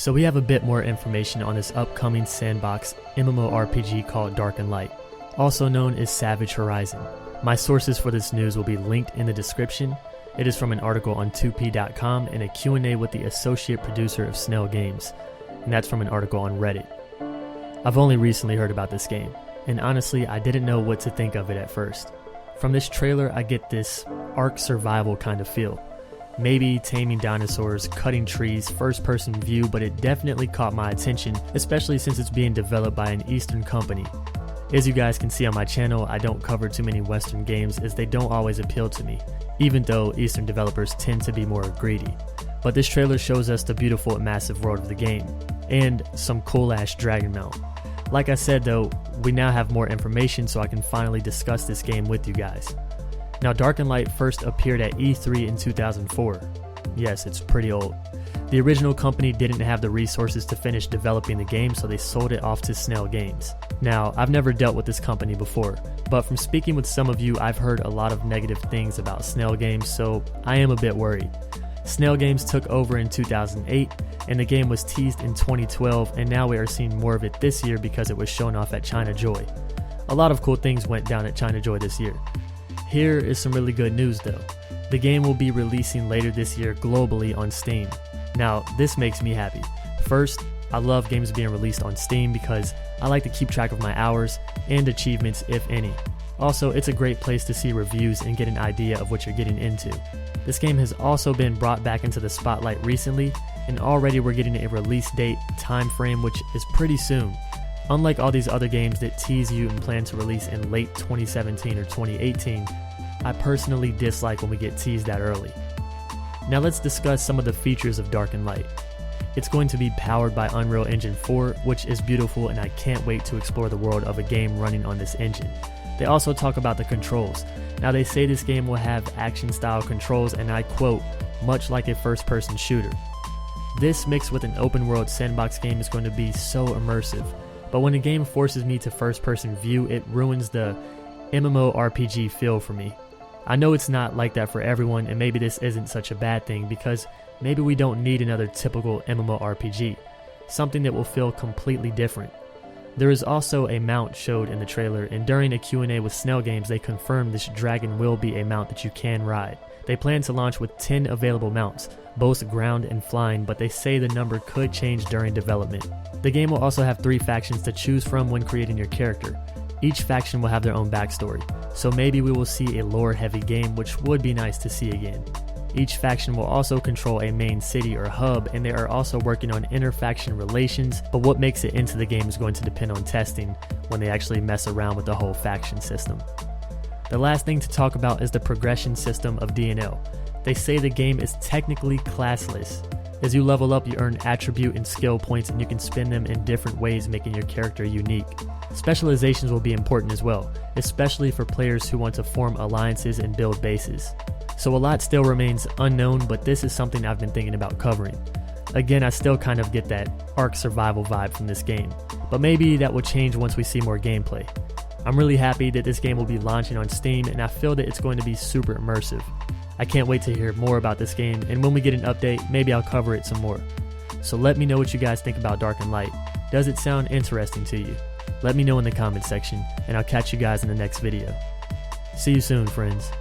So we have a bit more information on this upcoming Sandbox MMORPG called Dark and Light, also known as Savage Horizon. My sources for this news will be linked in the description. It is from an article on 2p.com and a Q&A with the associate producer of Snail Games, and that's from an article on Reddit. I've only recently heard about this game, and honestly I didn't know what to think of it at first. From this trailer I get this Ark survival kind of feel. Maybe taming dinosaurs, cutting trees, first person view, but it definitely caught my attention, especially since it's being developed by an Eastern company. As you guys can see on my channel, I don't cover too many Western games as they don't always appeal to me, even though Eastern developers tend to be more greedy. But this trailer shows us the beautiful and massive world of the game, and some cool ass dragon mount. Like I said though, we now have more information so I can finally discuss this game with you guys. Now Dark and Light first appeared at E3 in 2004. Yes, it's pretty old. The original company didn't have the resources to finish developing the game, so they sold it off to Snail Games. Now, I've never dealt with this company before, but from speaking with some of you, I've heard a lot of negative things about Snail Games, so I am a bit worried. Snail Games took over in 2008, and the game was teased in 2012, and now we are seeing more of it this year because it was shown off at China Joy. A lot of cool things went down at China Joy this year. Here is some really good news though. The game will be releasing later this year globally on Steam. Now, this makes me happy. First, I love games being released on Steam because I like to keep track of my hours and achievements if any. Also, it's a great place to see reviews and get an idea of what you're getting into. This game has also been brought back into the spotlight recently, and already we're getting a release date time frame which is pretty soon. Unlike all these other games that tease you and plan to release in late 2017 or 2018, I personally dislike when we get teased that early. Now let's discuss some of the features of Dark and Light. It's going to be powered by Unreal Engine 4, which is beautiful and I can't wait to explore the world of a game running on this engine. They also talk about the controls. Now they say this game will have action style controls and I quote, much like a first person shooter. This mixed with an open world sandbox game is going to be so immersive. But when a game forces me to first-person view, it ruins the MMORPG feel for me. I know it's not like that for everyone, and maybe this isn't such a bad thing because maybe we don't need another typical MMORPG, something that will feel completely different. There is also a mount showed in the trailer, and during a Q&A with Snail Games they confirmed this dragon will be a mount that you can ride. They plan to launch with 10 available mounts, both ground and flying, but they say the number could change during development. The game will also have 3 factions to choose from when creating your character. Each faction will have their own backstory, so maybe we will see a lore-heavy game, which would be nice to see again. Each faction will also control a main city or hub, and they are also working on inter-faction relations, but what makes it into the game is going to depend on testing when they actually mess around with the whole faction system. The last thing to talk about is the progression system of DNL. They say the game is technically classless. As you level up, you earn attribute and skill points and you can spend them in different ways, making your character unique. Specializations will be important as well, especially for players who want to form alliances and build bases. So a lot still remains unknown, but this is something I've been thinking about covering. Again, I still kind of get that Ark survival vibe from this game, but maybe that will change once we see more gameplay. I'm really happy that this game will be launching on Steam, and I feel that it's going to be super immersive. I can't wait to hear more about this game, and when we get an update, maybe I'll cover it some more. So let me know what you guys think about Dark and Light. Does it sound interesting to you? Let me know in the comment section, and I'll catch you guys in the next video. See you soon, friends.